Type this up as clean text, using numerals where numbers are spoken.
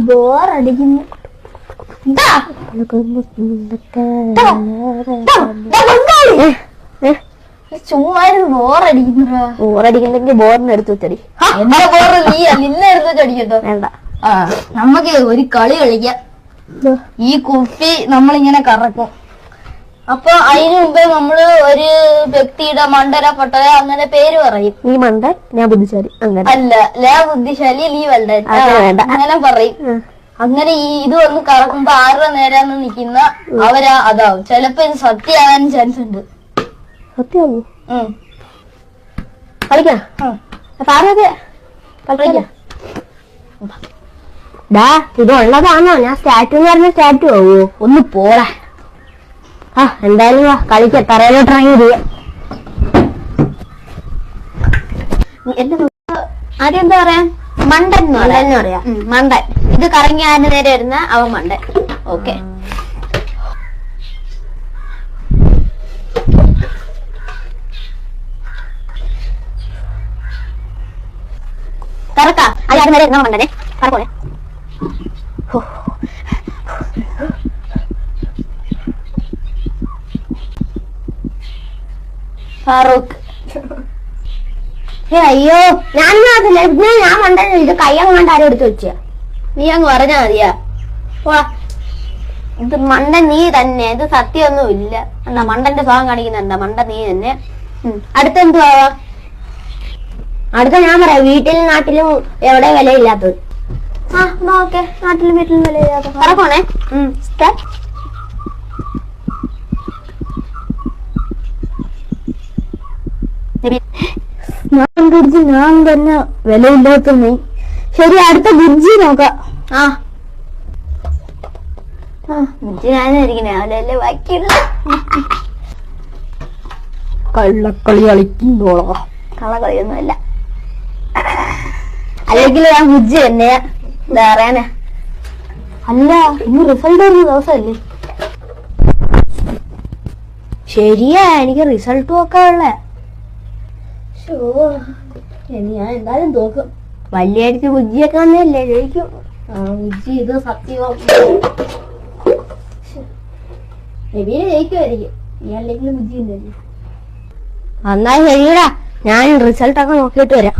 ബോറടിക്കുന്നു. ചുമ്മായിരുന്നു ബോറടിക്കുന്നെങ്കിൽ ബോറിന് എടുത്തു വെച്ചടി. എന്റെ ബോറ് നീ നിന്നെ എടുത്ത് വെച്ചടിക്കട്ടോ. വേണ്ട, നമുക്ക് ഒരു കളി കളിക്കാം. ഈ കുപ്പി നമ്മളിങ്ങനെ കറക്കും. അപ്പൊ അതിനു മുമ്പേ നമ്മള് ഒരു വ്യക്തിയുടെ മണ്ടര പൊട്ടര അങ്ങനെ പേര് പറയും. നീ മണ്ടൻ, ഞാൻ ബുദ്ധിശാലി. അല്ല, ഞാൻ ബുദ്ധിശാലി, നീ വല്ലൻ, അങ്ങനെ പറയും. അങ്ങനെ ഈ ഇത് വന്ന് കറക്കുമ്പോ ആരുടെ നേരാന്ന് നിക്കുന്ന അവരാ അതാവും. ചിലപ്പോ ഇത് സത്യമാകാൻ ചാൻസ് ഉണ്ട്. സത്യമാവൂ? കളിക്കാം. ഇത് ഉള്ളതാണോ? ഞാൻ സ്റ്റാറ്റു എന്ന് പറഞ്ഞ സ്റ്റാറ്റു ആവോ? ഒന്ന് പോടാ. എന്തായാലും കളിക്ക. തറയിലോട്ട് ഇറങ്ങി ആദ്യം എന്താ പറയാ? മണ്ടൻ എന്ന് പറയാ. മണ്ടൻ. ഇത് കറങ്ങി അതിന് നേരെ വരുന്ന അവൻ മണ്ടൻ. ഓക്കെ. കറക്ക. അത് അതിന് നേരെ വരുന്ന മണ്ടനെ കറക്കോളെ. ഫാറൂഖ്. അയ്യോ, ഞാൻ മണ്ടൻ. ഇത് കയ്യങ്ങാണ്ട് ആരും എടുത്തു വെച്ച. നീ അങ്ങ് പറഞ്ഞാ മതിയാ. ഇത് മണ്ടൻ നീ തന്നെ. ഇത് സത്യമൊന്നും ഇല്ല. എന്താ മണ്ടന്റെ സ്വഭാവം കാണിക്കുന്ന? എന്താ മണ്ടൻ നീ തന്നെ. അടുത്തെന്തുവാ? അടുത്ത ഞാൻ പറയാം. വീട്ടിലും നാട്ടിലും എവിടെ വിലയില്ലാത്തത്. ഓക്കെ. നാട്ടിലും വീട്ടിലും വിലയില്ലാത്ത പറക്കോണേ. ഞാൻ തന്നെ വിലയില്ലാത്ത നീ. ശരി, അടുത്ത ബുജ്ജി നോക്കാം. ബുജ്ജി ഞാനായിരിക്കണേ. അവലല്ലേ ബാക്കിയുള്ള കള്ളക്കളി കളിക്കുന്നോളോ? കള്ളക്കളിയൊന്നുമല്ല. അല്ലെങ്കിൽ ഞാൻ ബുജ്ജി തന്നെ. അറിയാനാ? അല്ല, ഇന്ന് റിസൾട്ട് വരുന്ന ദിവസമല്ലേ? ശരിയാ, എനിക്ക് റിസൾട്ട് നോക്കാനുള്ള. ഞാൻ എന്തായാലും തോക്കും. വലിയ അടിച്ച് ബുജ്ജിയൊക്കെ വന്നല്ലേ ചോദിക്കും. ബുജ്ജി ഇത് സത്യം ജയിക്കുമായിരിക്കും. നീ അല്ലെങ്കിൽ ബുജ്ജി ഉണ്ടല്ലേ? എന്നാ ശരിയടാ, ഞാൻ റിസൾട്ടൊക്കെ നോക്കിയിട്ട് വരാം.